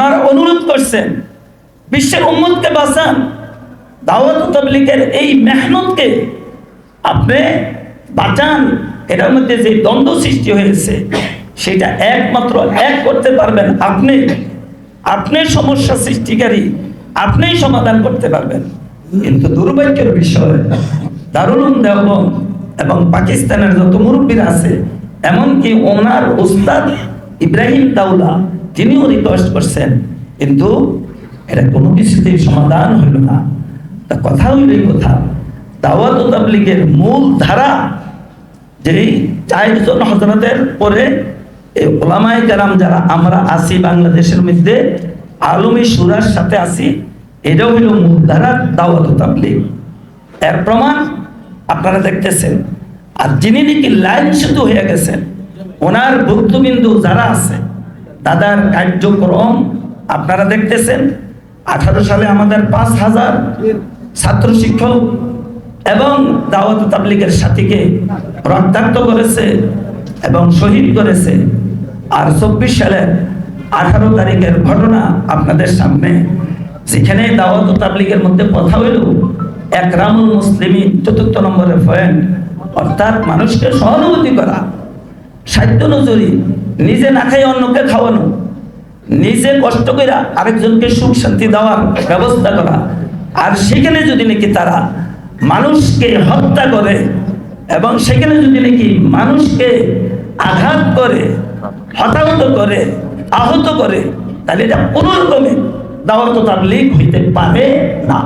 ওনারা অনুরোধ করছেন বিশ্বের উম্মতকে বাঁচান, দাওয়াত ও তাবলীগের এই মেহনতকে আপনি বাঁচান। এটার মধ্যে যে দ্বন্দ্ব সৃষ্টি হয়েছে সেটা একমাত্র এক করতে পারবেন আপনি। আপনি সমস্যা সৃষ্টিকারী, আপনিই সমাধান করতে পারবেন। কিন্তু দুর্ভাগ্যের বিষয়, দারুল উলুম দেওবন্দ এবং পাকিস্তানের যত মুরব্বীরা আছে, এমনকি ওনার উস্তাদ ইব্রাহিম দাউলা তিনিও রিকোয়েস্ট করছেন, কিন্তু এটা কোনো কিছুতেই সমাধান হইল না। তা কথা হইল এই কথা, দাওয়াত ও তাবলীগের মূল ধারা যেই 4 জন হযরতের পরে এই উলামায়ে কেরাম যারা আমরা আছি বাংলাদেশের মধ্যে আলমী শুরার সাথে আছি, এটাও হইল মূল ধারা দাওয়াত ও তাবলীগ। এর প্রমাণ আপনারা দেখতেছেন। আর যিনি নাকি লাইনচ্যুত হয়ে গেছেন, ওনার ভুক্তবিন্দু যারা আছে তাদের কার্যক্রম আপনারা দেখতেছেন। 18 সালে আমাদের 5000 ছাত্র শিক্ষক এবং দাওয়াত ও তাবলীগের সাথীকে রক্তাক্ত করেছে এবং শহীদ করেছে। আর 24 সালের 18 তারিখের ঘটনা আপনাদের সামনে, যেখানে দাওয়াত ও তাবলীগের মধ্যে কথা হইল একরামুল মুসলিমিন, 4 নম্বরের পয়েন্ট, অর্থাৎ মানুষকে সহানুভূতি করা, সাধ্য অনুযায়ী নিজে না খাই অন্যকে খাওয়ানো, নিজে কষ্ট করে আরেকজনকে সুখ শান্তি দেওয়ার ব্যবস্থা করা। আর সেখানে যদি নাকি তারা মানুষকে হত্যা করে এবং সেখানে যদি নাকি মানুষকে আঘাত করে, হতাহত করে, আহত করে, তাহলে এটা কোনো রকমে দাওয়াত ও তাবলীগ হইতে পারে না।